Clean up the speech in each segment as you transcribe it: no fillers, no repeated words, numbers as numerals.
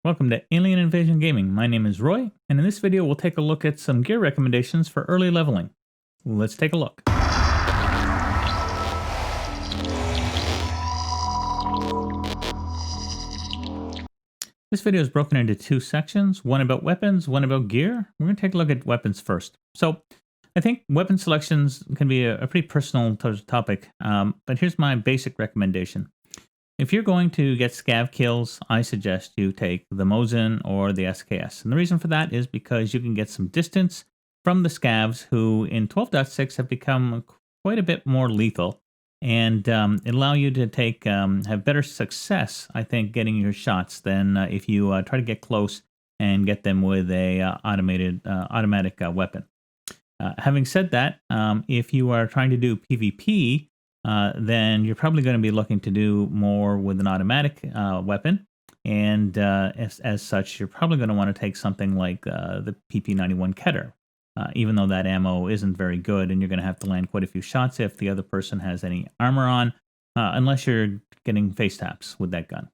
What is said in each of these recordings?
Welcome to Alien Invasion Gaming. My name is Roy, and in this video we'll take a look at some gear recommendations for early leveling. Let's take a look. This video is broken into two sections, one about weapons, one about gear. We're going to take a look at weapons first. So I think weapon selections can be a pretty personal topic, but here's my basic recommendation. If you're going to get scav kills, I suggest you take the Mosin or the SKS. And the reason for that is because you can get some distance from the scavs who in 12.6 have become quite a bit more lethal. And it allow you to take have better success, I think, getting your shots than if you try to get close and get them with a automatic weapon. Having said that, if you are trying to do PvP, then you're probably going to be looking to do more with an automatic weapon. And as such, you're probably going to want to take something like the PP91 Keter, even though that ammo isn't very good, and you're going to have to land quite a few shots if the other person has any armor on, unless you're getting face taps with that gun.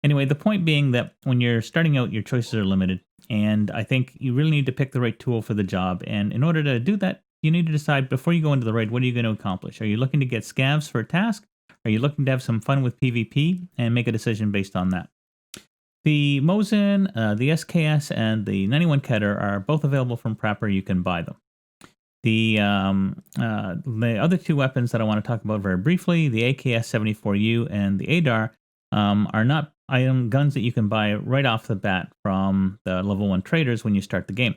Anyway, the point being that when you're starting out, your choices are limited, and I think you really need to pick the right tool for the job. And in order to do that, you need to decide before you go into the raid, what are you going to accomplish? Are you looking to get scavs for a task? Are you looking to have some fun with PvP? And make a decision based on that. The Mosin, the SKS, and the 91 Keter are both available from Prapor. You can buy them. The other two weapons that I want to talk about very briefly, the AKS-74U and the ADAR, are not guns that you can buy right off the bat from the level 1 traders when you start the game.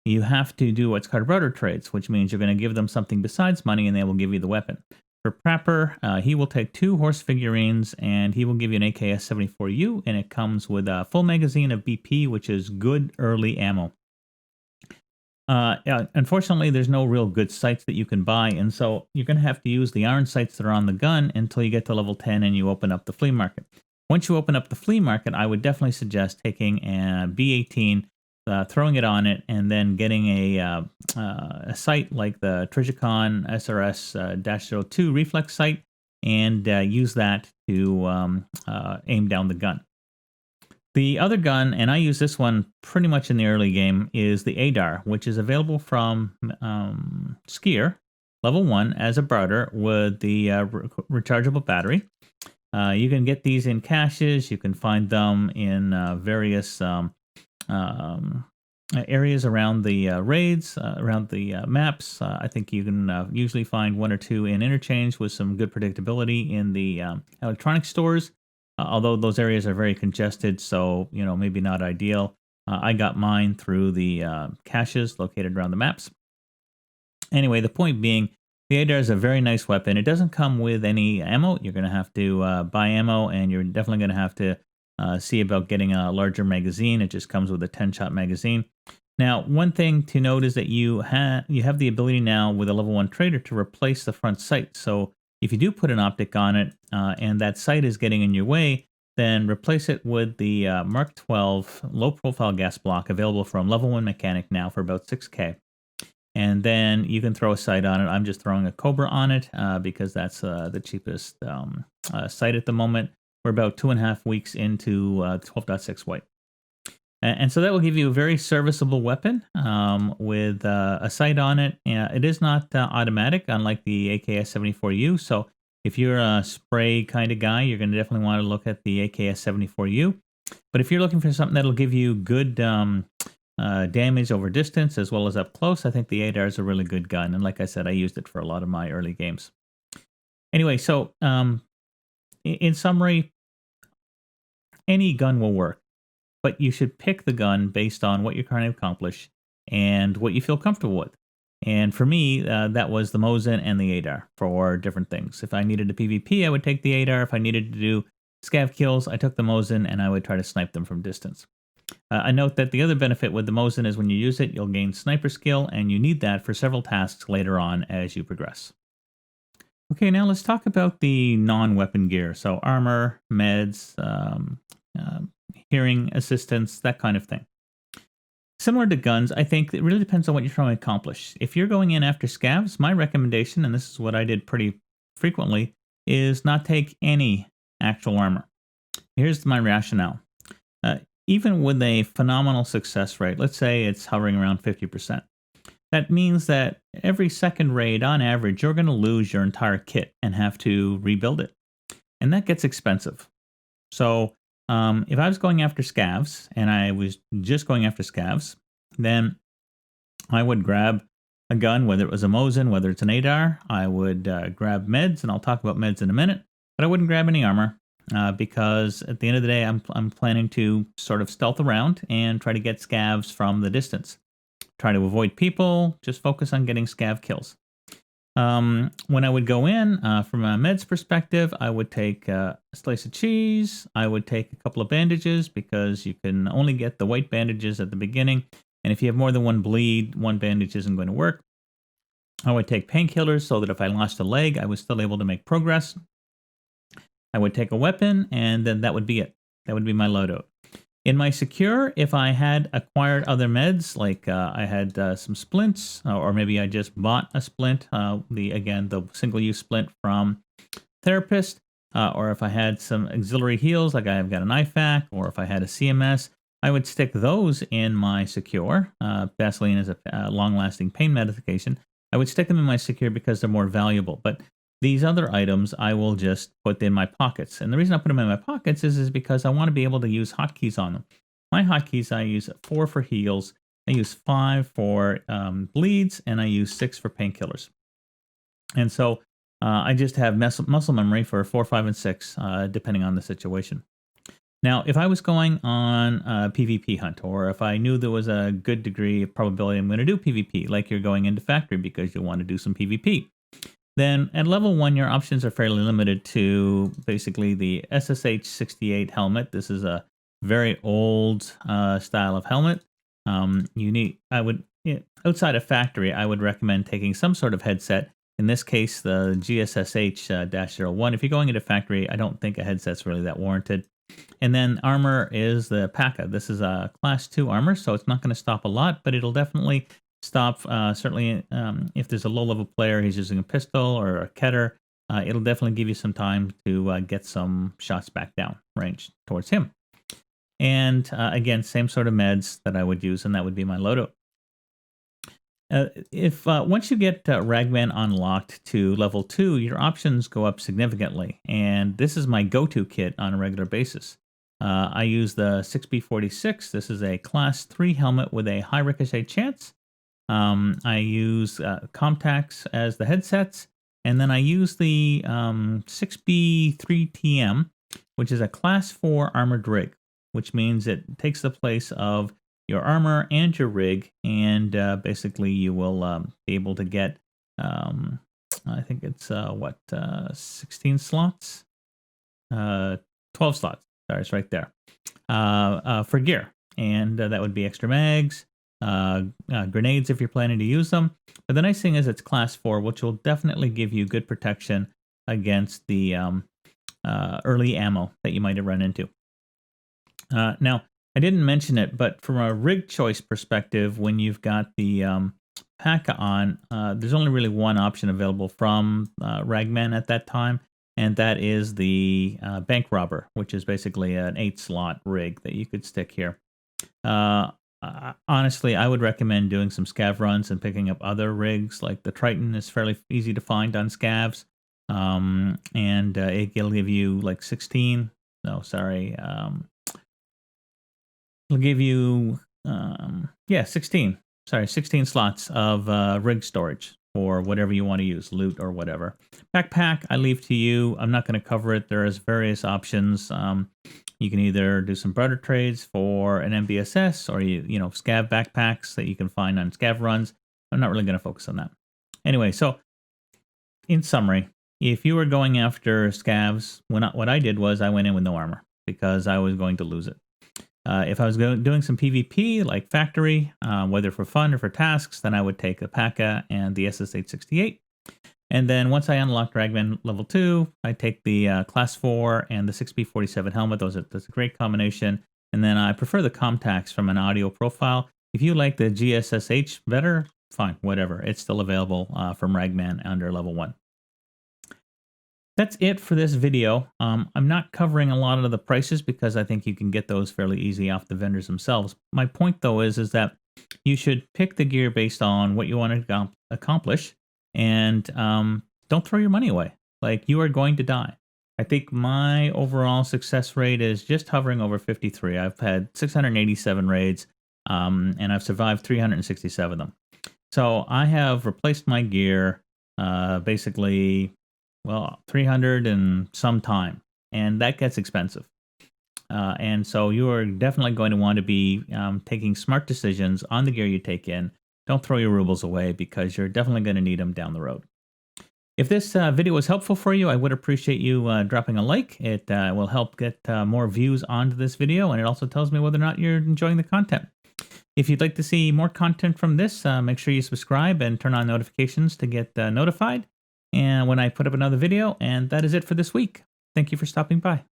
You have to do what's called router trades, which means you're going to give them something besides money and they will give you the weapon. For Prapor, he will take 2 horse figurines and he will give you an AKS-74U, and it comes with a full magazine of BP, which is good early ammo. Unfortunately, there's no real good sights that you can buy, and so you're going to have to use the iron sights that are on the gun until you get to level 10 and you open up the flea market. Once you open up the flea market, I would definitely suggest taking a B18, throwing it on it, and then getting a sight like the Trijicon SRS-02 reflex sight, and use that to aim down the gun. The other gun, and I use this one pretty much in the early game, is the ADAR, which is available from Skier, level 1, as a barter with the rechargeable battery. You can get these in caches. You can find them in various areas around the raids, around the maps. I think you can usually find 1 or 2 in interchange with some good predictability in the electronic stores, although those areas are very congested, so maybe not ideal. I got mine through the caches located around the maps. Anyway, the point being, the ADAR is a very nice weapon. It doesn't come with any ammo. You're going to have to buy ammo, and you're definitely going to have to see about getting a larger magazine. It just comes with a 10-shot magazine. Now, one thing to note is that you have the ability now with a level 1 trader to replace the front sight. So if you do put an optic on it and that sight is getting in your way, then replace it with the Mark 12 low-profile gas block available from level 1 mechanic now for about 6K. And then you can throw a sight on it. I'm just throwing a Cobra on it because that's the cheapest sight at the moment. We're about 2.5 weeks into 12.6 white. And so that will give you a very serviceable weapon with a sight on it. It is not automatic, unlike the AKS-74U. So if you're a spray kind of guy, you're going to definitely want to look at the AKS-74U. But if you're looking for something that'll give you good damage over distance as well as up close, I think the ADAR is a really good gun. And like I said, I used it for a lot of my early games. Anyway, so in summary, any gun will work, but you should pick the gun based on what you're trying to accomplish and what you feel comfortable with. And for me, that was the Mosin and the ADAR for different things. If I needed a PvP, I would take the ADAR. If I needed to do scav kills, I took the Mosin, and I would try to snipe them from distance. I note that the other benefit with the Mosin is when you use it, you'll gain sniper skill, and you need that for several tasks later on as you progress. Okay, now let's talk about the non-weapon gear. So armor, meds, hearing assistance, that kind of thing. Similar to guns, I think it really depends on what you're trying to accomplish. If you're going in after scavs, my recommendation, and this is what I did pretty frequently, is not take any actual armor. Here's my rationale. even with a phenomenal success rate, let's say it's hovering around 50%, that means that every second raid, on average, you're going to lose your entire kit and have to rebuild it. And that gets expensive. So if I was going after scavs, and I was just going after scavs, then I would grab a gun, whether it was a Mosin, whether it's an ADAR. I would grab meds, and I'll talk about meds in a minute. But I wouldn't grab any armor because at the end of the day, I'm planning to sort of stealth around and try to get scavs from the distance. Try to avoid people, just focus on getting scav kills. When I would go in, from a meds perspective, I would take a slice of cheese. I would take a couple of bandages because you can only get the white bandages at the beginning. And if you have more than one bleed, one bandage isn't going to work. I would take painkillers so that if I lost a leg, I was still able to make progress. I would take a weapon, and then that would be it. That would be my loadout. In my secure, if I had acquired other meds, like I had some splints, or maybe I just bought a splint, the single-use splint from Therapist, or if I had some auxiliary heals, like I've got an IFAC, or if I had a CMS, I would stick those in my secure. Vaseline is a long-lasting pain medication. I would stick them in my secure because they're more valuable. But these other items I will just put in my pockets. And the reason I put them in my pockets is because I want to be able to use hotkeys on them. My hotkeys, I use 4 for heals, I use 5 for bleeds, and I use 6 for painkillers. And so I just have muscle memory for 4, 5, and 6, depending on the situation. Now, if I was going on a PvP hunt, or if I knew there was a good degree of probability I'm going to do PvP, like you're going into factory because you want to do some PvP, then at level 1, your options are fairly limited to basically the SSH-68 helmet. This is a very old style of helmet. Outside of factory, I would recommend taking some sort of headset. In this case, the GSSH-01. If you're going into factory, I don't think a headset's really that warranted. And then armor is the PACA. This is a class 2 armor, so it's not going to stop a lot, but it'll definitely stop, certainly if there's a low-level player, he's using a pistol or a Keter, it'll definitely give you some time to get some shots back down range towards him. And again, same sort of meds that I would use, and that would be my loadout. Once you get Ragman unlocked to level 2, your options go up significantly, and this is my go-to kit on a regular basis. I use the 6B46. This is a class 3 helmet with a high ricochet chance. I use Comtacs as the headsets, and then I use the 6B3TM, which is a class 4 armored rig, which means it takes the place of your armor and your rig, and basically you will be able to get, I think it's 16 slots? 12 slots. Sorry, it's right there. For gear, and that would be extra mags, grenades if you're planning to use them. But the nice thing is it's class 4, which will definitely give you good protection against the early ammo that you might have run into. Now, I didn't mention it, but from a rig choice perspective, when you've got the PACA on, there's only really one option available from Ragman at that time, and that is the bank robber, which is basically an 8-slot rig that you could stick here. Honestly, I would recommend doing some scav runs and picking up other rigs, like the Triton is fairly easy to find on scavs, and it'll give you like 16. No, sorry. It'll give you 16. Sorry, 16 slots of rig storage for whatever you want to use, loot or whatever. Backpack, I leave to you. I'm not going to cover it. There's various options. You can either do some barter trades for an MBSS, or you scav backpacks that you can find on scav runs. I'm not really going to focus on that. Anyway, so in summary, if you were going after scavs, what I did was I went in with no armor because I was going to lose it. If I was doing some PvP, like factory, whether for fun or for tasks, then I would take the PACA and the SSH-68. And then once I unlocked Ragman level 2, I'd take the class 4 and the 6B47 helmet. That's a great combination. And then I prefer the Comtacs from an audio profile. If you like the GSSH better, fine, whatever. It's still available from Ragman under level 1. that's it for this video. I'm not covering a lot of the prices because I think you can get those fairly easy off the vendors themselves. My point though is that you should pick the gear based on what you want to accomplish, and don't throw your money away. Like, you are going to die. I think my overall success rate is just hovering over 53. I've had 687 raids, and I've survived 367 of them. So I have replaced my gear basically, well, 300 and some time, and that gets expensive. And so you are definitely going to want to be taking smart decisions on the gear you take in. Don't throw your rubles away because you're definitely going to need them down the road. If this video was helpful for you, I would appreciate you dropping a like. It will help get more views onto this video, and it also tells me whether or not you're enjoying the content. If you'd like to see more content from this, make sure you subscribe and turn on notifications to get notified and when I put up another video. And that is it for this week. Thank you for stopping by.